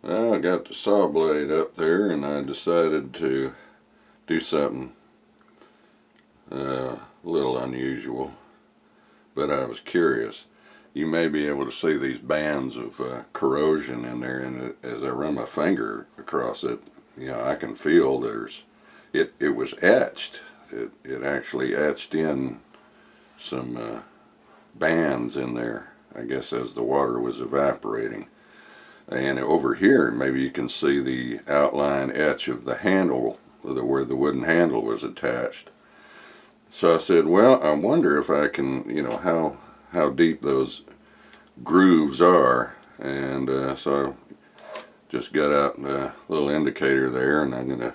Well, I got the saw blade up there and I decided to do something a little unusual, but I was curious. You may be able to see these bands of corrosion in there, and as I run my finger across it, I can feel it was etched. It actually etched in some bands in there, I guess, as the water was evaporating. And over here, maybe you can see the outline etch of the handle, where the wooden handle was attached. So I said, well, I wonder if I can, how deep those grooves are. And so I just got out a little indicator there, and I'm going to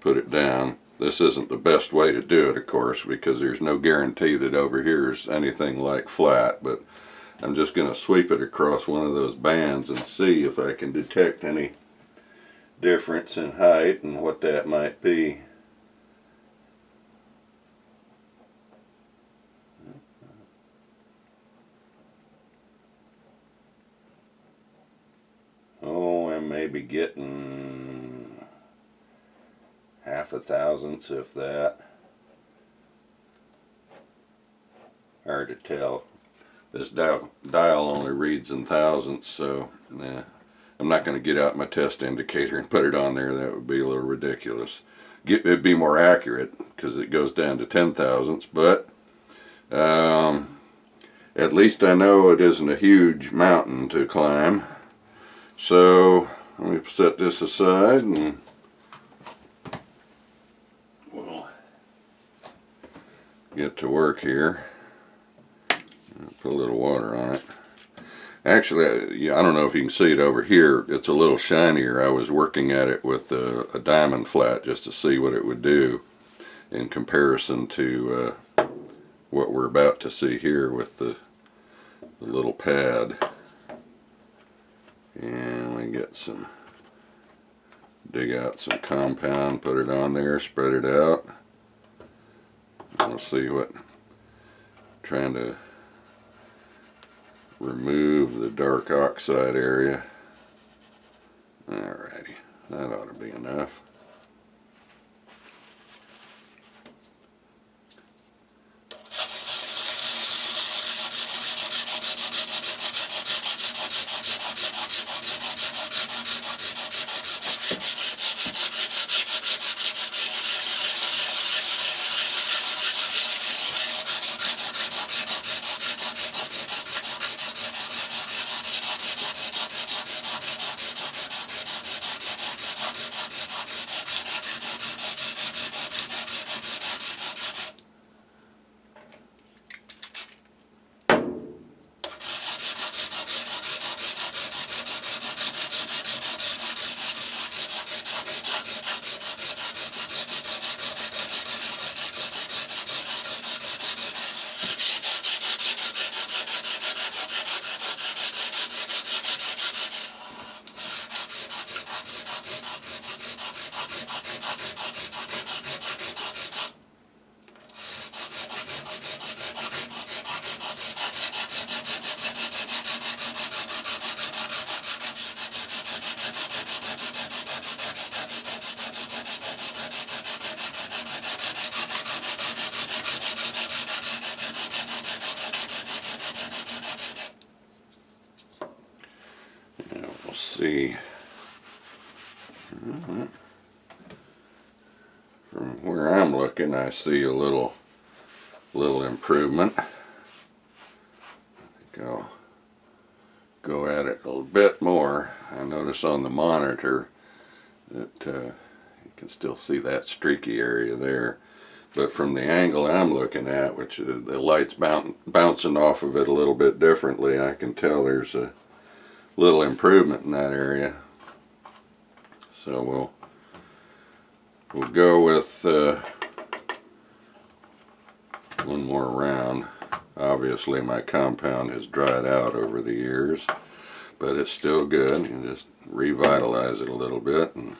put it down. This isn't the best way to do it, of course, because there's no guarantee that over here is anything like flat, but I'm just going to sweep it across one of those bands and see if I can detect any difference in height and what that might be. Oh, I may be getting half a thousandths, if that. Hard to tell. This dial only reads in thousandths, so I'm not going to get out my test indicator and put it on there. That would be a little ridiculous. It'd be more accurate because it goes down to 10 thousandths, but at least I know it isn't a huge mountain to climb. So let me set this aside and we'll get to work here. Put a little water on it. Actually, I don't know if you can see it over here. It's a little shinier. I was working at it with a diamond flat just to see what it would do in comparison to what we're about to see here with the little pad. And we get dig out some compound, put it on there, spread it out. We'll see trying to remove the dark oxide area. Alrighty, that ought to be enough. We'll see. From where I'm looking, I see a little improvement. I think I'll go at it a little bit more. I notice on the monitor that you can still see that streaky area there. But from the angle I'm looking at, which the light's bouncing off of it a little bit differently, I can tell there's a little improvement in that area. So we'll go with one more round. Obviously my compound has dried out over the years, but it's still good. You can just revitalize it a little bit and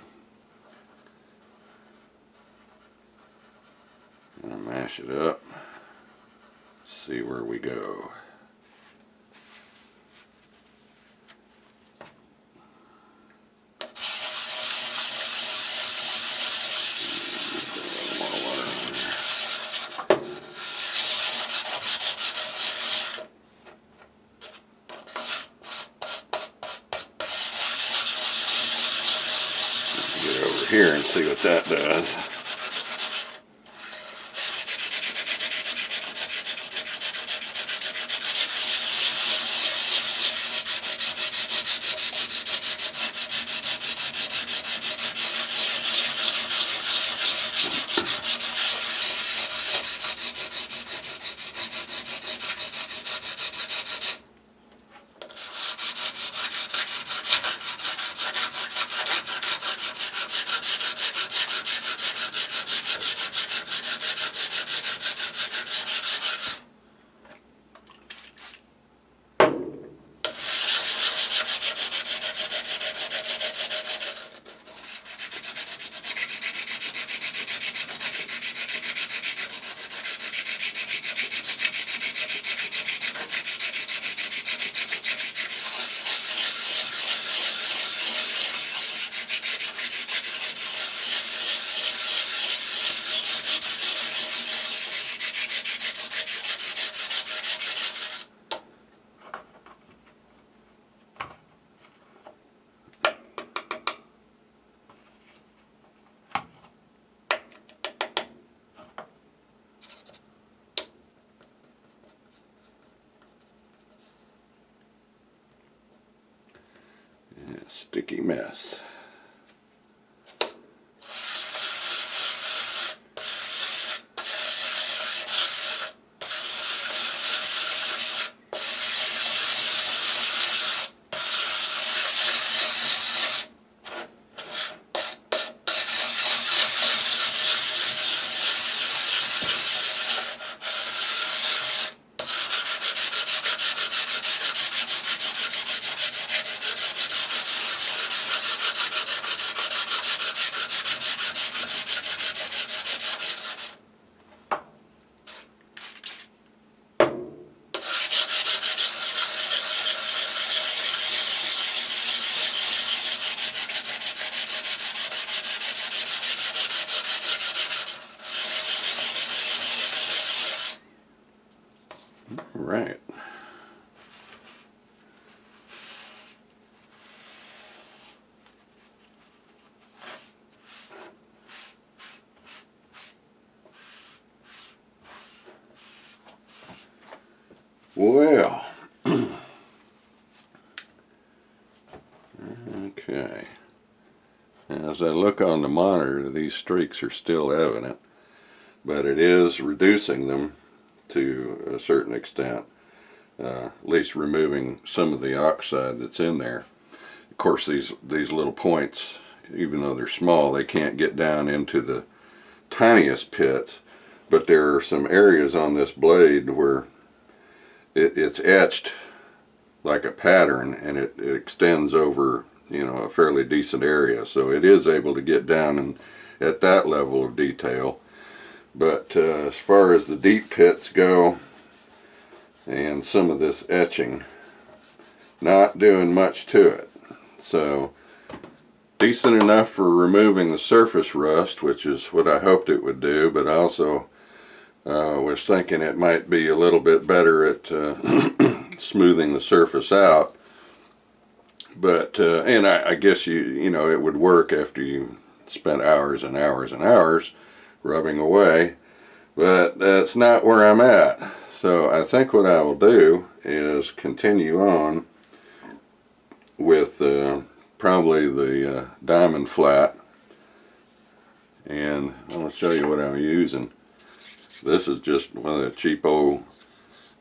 mash it up. See where we go. here and see what that does. Sticky mess. Right. Well, okay. As I look on the monitor, these streaks are still evident, but it is reducing them to a certain extent, at least removing some of the oxide that's in there. Of course, these little points, even though they're small, they can't get down into the tiniest pits, but there are some areas on this blade where it's etched like a pattern, and it extends over, you know, a fairly decent area, so it is able to get down and at that level of detail. But as far as the deep pits go and some of this etching, not doing much to it. So decent enough for removing the surface rust, which is what I hoped it would do, but I also was thinking it might be a little bit better at smoothing the surface out. But and I guess you know it would work after you spent hours and hours and hours rubbing away, but that's not where I'm at. So I think what I will do is continue on with probably the diamond flat, and I'll show you what I'm using. This is just one of the cheap old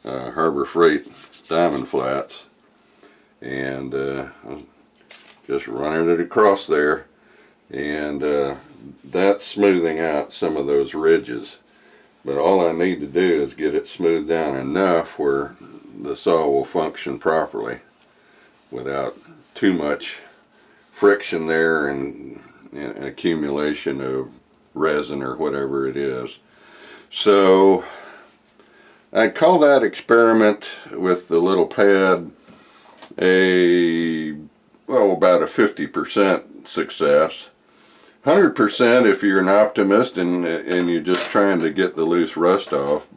Harbor Freight diamond flats, and I'm just running it across there, and that's smoothing out some of those ridges. But all I need to do is get it smoothed down enough where the saw will function properly without too much friction there and an accumulation of resin or whatever it is. So I'd call that experiment with the little pad about a 50% success. 100% if you're an optimist and you're just trying to get the loose rust off.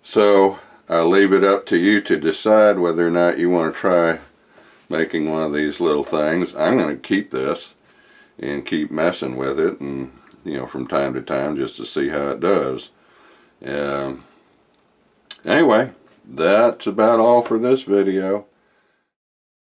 So I'll leave it up to you to decide whether or not you want to try making one of these little things. I'm going to keep this and keep messing with it, and from time to time, just to see how it does. Anyway, that's about all for this video.